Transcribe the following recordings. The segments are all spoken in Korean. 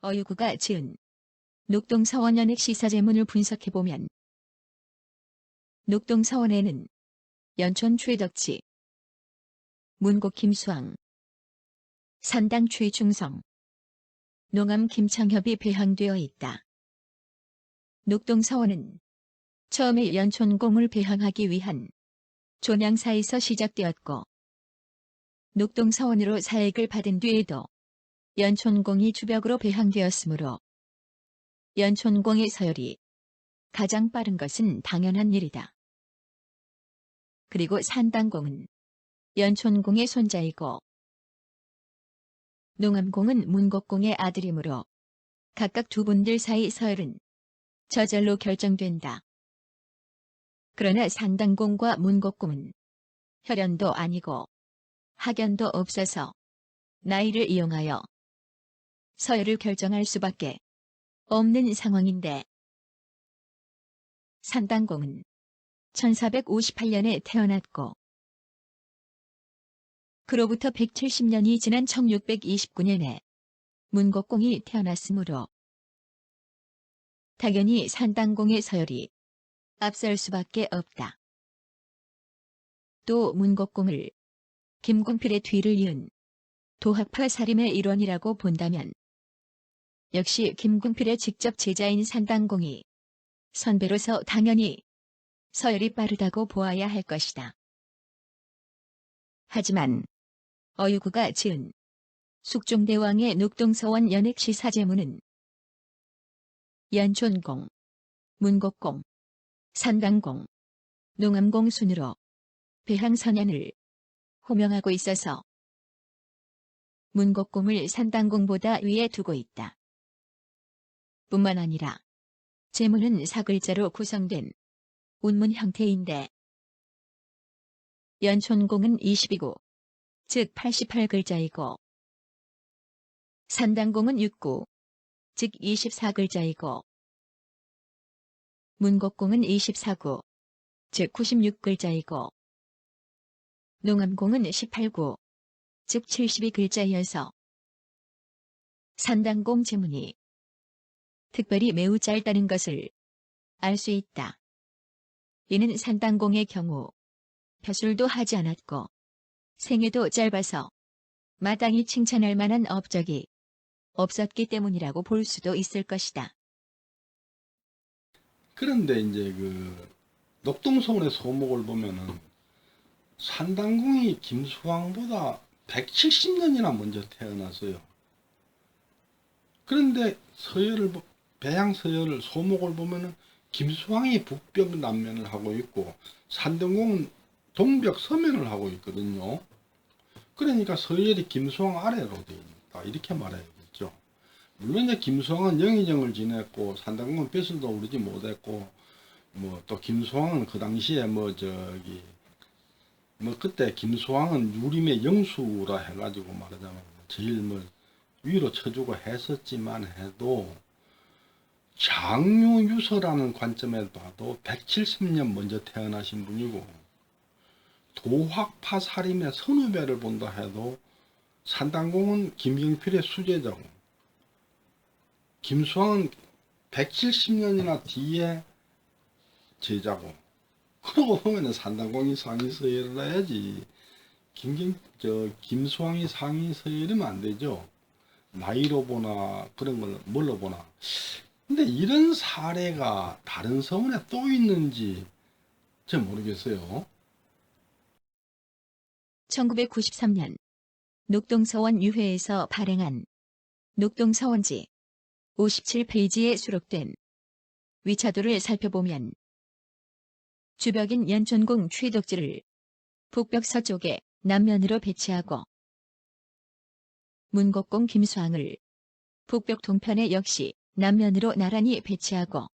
어유구가 지은 녹동서원 연액 시사제문을 분석해보면 녹동서원에는 연촌 최덕지, 문곡 김수왕, 산당 최충성, 농암 김창협이 배향되어 있다. 녹동서원은 처음에 연촌공을 배향하기 위한 존양사에서 시작되었고 녹동서원으로 사액을 받은 뒤에도 연촌공이 주벽으로 배향되었으므로 연촌공의 서열이 가장 빠른 것은 당연한 일이다. 그리고 산당공은 연촌공의 손자이고 농암공은 문곡공의 아들이므로 각각 두 분들 사이 서열은 저절로 결정된다. 그러나 산당공과 문곡공은 혈연도 아니고 학연도 없어서 나이를 이용하여 서열을 결정할 수밖에 없는 상황인데 산당공은 1458년에 태어났고 그로부터 170년이 지난 1629년에 문곡공이 태어났으므로 당연히 산당공의 서열이 앞설 수밖에 없다. 또 문곡공을 김공필의 뒤를 이은 도학파 살림의 일원이라고 본다면 역시 김공필의 직접 제자인 산당공이 선배로서 당연히 서열이 빠르다고 보아야 할 것이다. 하지만 어유구가 지은 숙종대왕의 녹동서원 연액시 사제문은 연촌공, 문곡공, 산당공, 농암공 순으로 배향선연을 호명하고 있어서 문곡공을 산당공보다 위에 두고 있다. 뿐만 아니라 제문은 사글자로 구성된 운문 형태인데 연촌공은 22구, 즉 88글자이고 산당공은 6구, 즉 24글자이고 문곡공은 24구, 즉 96글자이고 농암공은 18구, 즉 72글자이어서 산당공 제문이 특별히 매우 짧다는 것을 알 수 있다. 이는 산당공의 경우 벼슬도 하지 않았고 생애도 짧아서 마땅히 칭찬할 만한 업적이 없었기 때문이라고 볼 수도 있을 것이다. 그런데 이제 그 녹동서원의 소목을 보면은 산당공이 김수왕보다 170년이나 먼저 태어났어요. 그런데 배양 서열을 소목을 보면은 김수왕이 북벽 남면을 하고 있고 산등공은 동벽 서면을 하고 있거든요. 그러니까 서열이 김수왕 아래로 되어 있다 이렇게 말해야겠죠. 물론 이제 김수왕은 영의정을 지냈고 산등공은 벼슬도 오르지 못했고 뭐 또 김수왕은 그 당시에 그때 김수왕은 유림의 영수라 해가지고 말하자면 제일 위로 쳐주고 했었지만 해도 장유유서라는 관점에서 봐도 170년 먼저 태어나신 분이고 도학파 살림의 선후배를 본다 해도 산당공은 김경필의 수제자고 김수왕은 170년이나 뒤에 제자고 그러고 보면은 산당공이 상위 서열을 해야지 김수왕이 상위 서열이면 안 되죠. 나이로 보나 그런 걸 뭘로 보나. 근데 이런 사례가 다른 서원에 또 있는지 잘 모르겠어요. 1993년 녹동서원 유회에서 발행한 녹동서원지 57페이지에 수록된 위차도를 살펴보면 주벽인 연촌공 최덕지를 북벽 서쪽에 남면으로 배치하고 문곡공 김수왕을 북벽 동편에 역시 남면으로 나란히 배치하고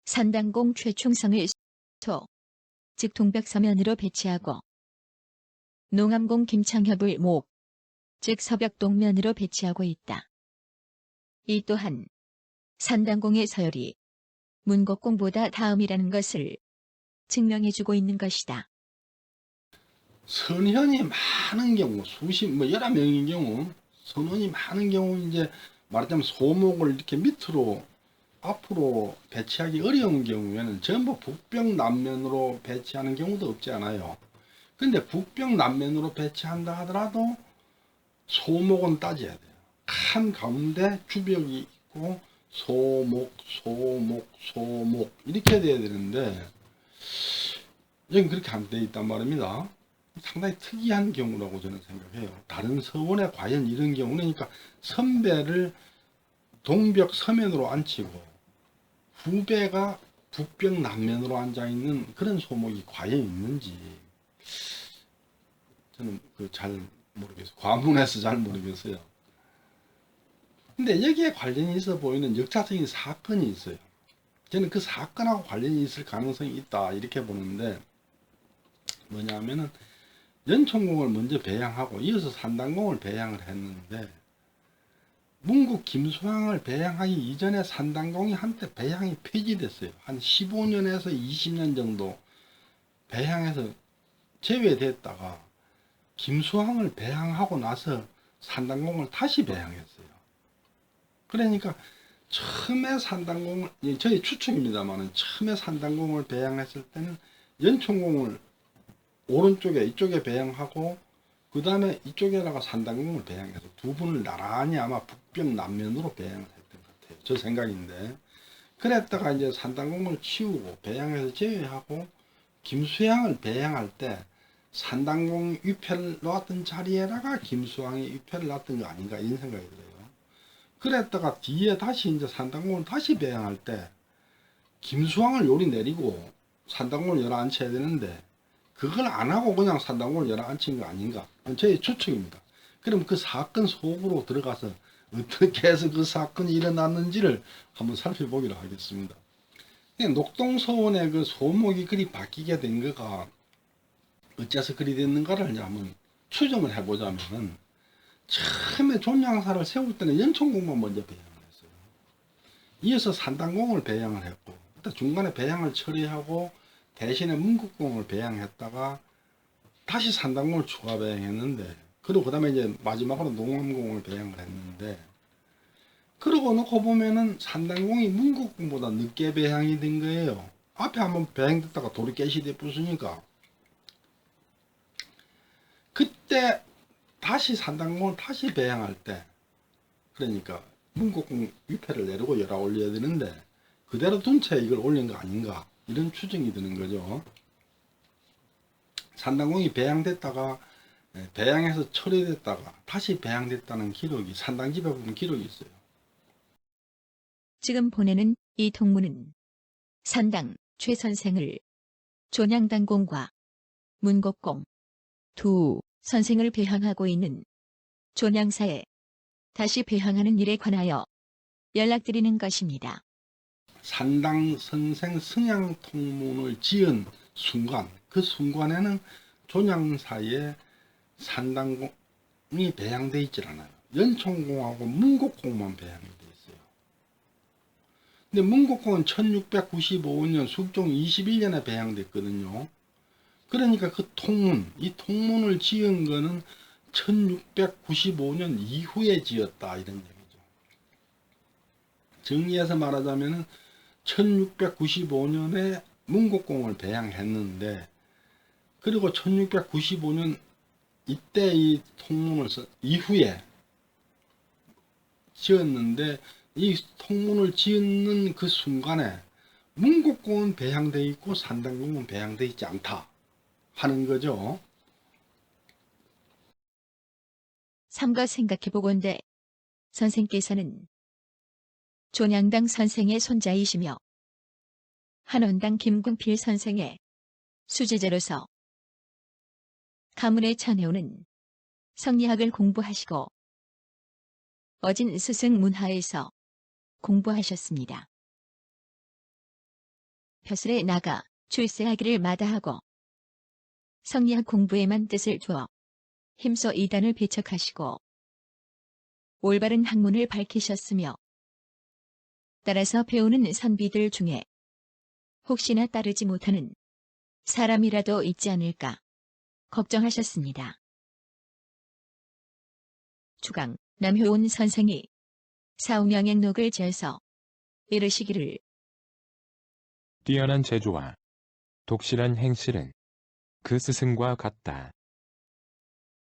산당공 최충성을 즉 동벽 서면으로 배치하고 농암공 김창협을 즉 서벽 동면으로 배치하고 있다. 이 또한 산당공의 서열이 문곡공보다 다음이라는 것을 증명해주고 있는 것이다. 선현이 많은 경우 여러 명인 경우 선원이 많은 경우 이제 말하자면 소목을 이렇게 밑으로 앞으로 배치하기 어려운 경우에는 전부 북벽 남면으로 배치하는 경우도 없지 않아요. 근데 북벽 남면으로 배치한다 하더라도 소목은 따져야 돼요. 칸 가운데 주벽이 있고 소목, 소목, 소목 이렇게 돼야 되는데 여긴 그렇게 안 돼 있단 말입니다. 상당히 특이한 경우라고 저는 생각해요. 다른 서원에 과연 이런 경우는 그러니까 선배를 동벽 서면으로 앉히고 후배가 북벽 남면으로 앉아있는 그런 소목이 과연 있는지 저는 잘 모르겠어요. 과문해서 잘 모르겠어요. 근데 여기에 관련이 있어 보이는 역사적인 사건이 있어요. 저는 그 사건하고 관련이 있을 가능성이 있다 이렇게 보는데 뭐냐면은 연총공을 먼저 배양하고 이어서 산당공을 배양을 했는데 문국 김수항을 배양하기 이전에 산당공이 한때 배양이 폐지됐어요. 한 15년에서 20년 정도 배양에서 제외됐다가 김수항을 배양하고 나서 산당공을 다시 배양했어요. 그러니까 처음에 산당공을, 저희 추측입니다만 처음에 산당공을 배양했을 때는 연총공을 오른쪽에 이쪽에 배양하고 그 다음에 이쪽에다가 산당공을 배양해서 두 분을 나란히 아마 북벽 남면으로 배양을 했던 것 같아요. 저 생각인데 그랬다가 이제 산당공을 치우고 배양해서 제외하고 김수향을 배양할 때 산당공 위패를 놓았던 자리에다가 김수향이 위패를 놨던 거 아닌가 이런 생각이 들어요. 그랬다가 뒤에 다시 이제 산당공을 다시 배양할 때 김수향을 요리 내리고 산당공을 열어 앉혀야 되는데 그걸 안 하고 그냥 산당공을 열어 앉힌 거 아닌가? 저의 추측입니다. 그럼 그 사건 속으로 들어가서 어떻게 해서 그 사건이 일어났는지를 한번 살펴보기로 하겠습니다. 녹동서원의 그 소목이 그리 바뀌게 된 거가 어째서 그리 됐는가를 이제 한번 추정을 해보자면은 처음에 존양사를 세울 때는 연총공만 먼저 배양을 했어요. 이어서 산당공을 배양을 했고 중간에 배양을 처리하고 대신에 문국공을 배양했다가 다시 산당공을 추가 배양했는데 그리고 그 다음에 이제 마지막으로 농암공을 배양을 했는데 그러고 놓고 보면은 산당공이 문국공보다 늦게 배양이 된 거예요. 앞에 한번 배양됐다가 돌이 깨시대 부수니까 그때 다시 산당공을 다시 배양할 때 그러니까 문국공 위패를 내리고 열어 올려야 되는데 그대로 둔 채 이걸 올린 거 아닌가 이런 추정이 드는 거죠. 산당공이 배양됐다가 배양해서 처리됐다가 다시 배양됐다는 기록이 산당집에 보면 기록이 있어요. 지금 보내는 이 통문은 산당 최 선생을 존양당공과 문곡공 두 선생을 배양하고 있는 존양사에 다시 배양하는 일에 관하여 연락드리는 것입니다. 산당 선생 승양 통문을 지은 순간 그 순간에는 존양사에 산당공이 배양되어 있질 않아요. 연총공하고 문곡공만 배양이 되어 있어요. 근데 문곡공은 1695년 숙종 21년에 배양됐거든요. 그러니까 그 통문, 이 통문을 지은 거는 1695년 이후에 지었다 이런 얘기죠. 정리해서 말하자면 1695년에 문곡공을 배양했는데 그리고 1695년 이때 이 통문을 이후에 지었는데 이 통문을 짓는 그 순간에 문곡공은 배양되어 있고 산당공은 배양되어 있지 않다 하는 거죠. 삼가 생각해보건대 선생께서는 존양당 선생의 손자이시며 한원당 김궁필 선생의 수제자로서 가문에 전해오는 성리학을 공부하시고 어진 스승 문하에서 공부하셨습니다. 벼슬에 나가 출세하기를 마다하고 성리학 공부에만 뜻을 두어 힘써 이단을 배척하시고 올바른 학문을 밝히셨으며 따라서 배우는 선비들 중에 혹시나 따르지 못하는 사람이라도 있지 않을까 걱정하셨습니다. 주강 남효운 선생이 사후명행록을 지어서 이르시기를 뛰어난 재주와 독실한 행실은 그 스승과 같다.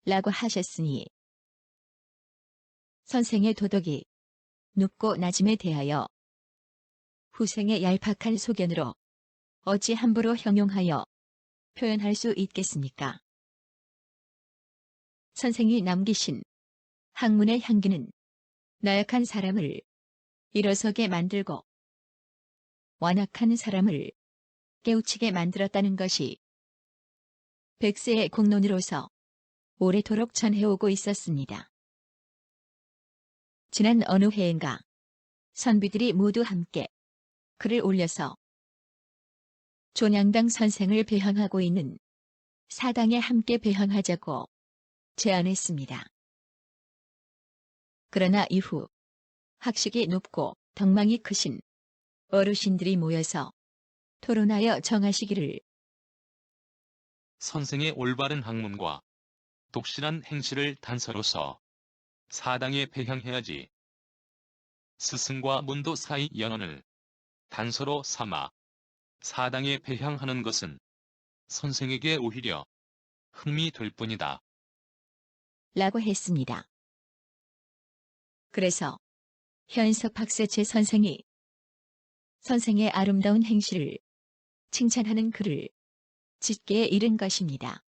라고 하셨으니 선생의 도덕이 높고 낮음에 대하여 후생의 얄팍한 소견으로 어찌 함부로 형용하여 표현할 수 있겠습니까? 선생이 남기신 학문의 향기는 나약한 사람을 일어서게 만들고 완악한 사람을 깨우치게 만들었다는 것이 백세의 공론으로서 오래도록 전해오고 있었습니다. 지난 어느 해인가 선비들이 모두 함께 글을 올려서 존양당 선생을 배향하고 있는 사당에 함께 배향하자고 제안했습니다. 그러나 이후 학식이 높고 덕망이 크신 어르신들이 모여서 토론하여 정하시기를 선생의 올바른 학문과 독실한 행실을 단서로서 사당에 배향해야지. 스승과 문도 사이 연원을 단서로 삼아 사당에 배향하는 것은 선생에게 오히려 흠이 될 뿐이다. 라고 했습니다. 그래서 현석 박세채 선생이 선생의 아름다운 행실을 칭찬하는 글을 짓게 이른 것입니다.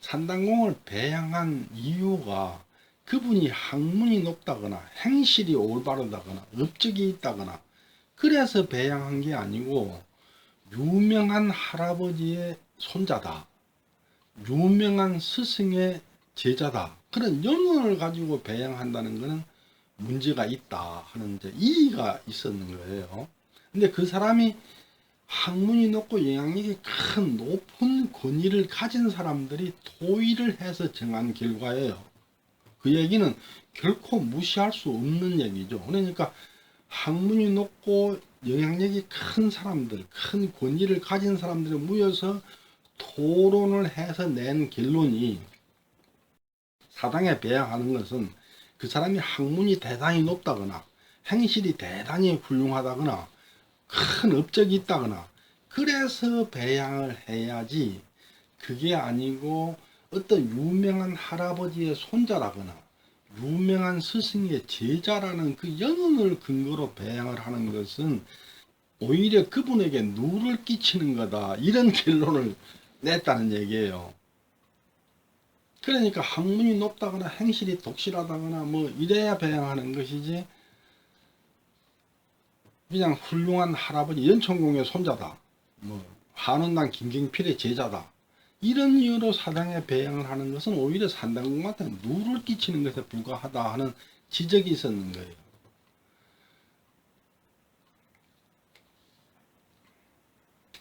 산당공을 배양한 이유가 그분이 학문이 높다거나 행실이 올바르다거나 업적이 있다거나 그래서 배양한 게 아니고 유명한 할아버지의 손자다, 유명한 스승의 제자다, 그런 연원을 가지고 배양한다는 것은 문제가 있다 하는 이제 이의가 있었는 거예요. 근데 그 사람이 학문이 높고 영향력이 큰 높은 권위를 가진 사람들이 토의를 해서 정한 결과예요. 그 얘기는 결코 무시할 수 없는 얘기죠. 그러니까 학문이 높고 영향력이 큰 사람들, 큰 권위를 가진 사람들이 모여서 토론을 해서 낸 결론이 사당에 배양하는 것은 그 사람이 학문이 대단히 높다거나 행실이 대단히 훌륭하다거나 큰 업적이 있다거나 그래서 배양을 해야지, 그게 아니고 어떤 유명한 할아버지의 손자라거나 유명한 스승의 제자라는 그 연원을 근거로 배양을 하는 것은 오히려 그분에게 누를 끼치는 거다, 이런 결론을 냈다는 얘기예요. 그러니까 학문이 높다거나 행실이 독실하다거나 뭐 이래야 배양하는 것이지, 그냥 훌륭한 할아버지 연천공의 손자다, 뭐 한원당 김경필의 제자다, 이런 이유로 사당에 배양을 하는 것은 오히려 산당공한테 누를 끼치는 것에 불과하다 하는 지적이 있었는 거예요.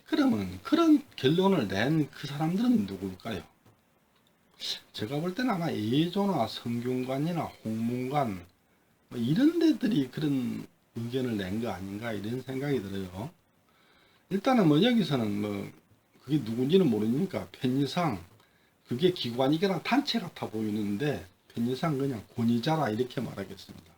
그러면 그런 결론을 낸 그 사람들은 누굴까요? 제가 볼 때는 아마 예조나 성균관이나 홍문관 뭐 이런 데들이 그런 의견을 낸 거 아닌가, 이런 생각이 들어요. 일단은 뭐 여기서는 뭐 그게 누군지는 모르니까 편의상 그게 기관이거나 단체 같아 보이는데 편의상 그냥 권위자라 이렇게 말하겠습니다.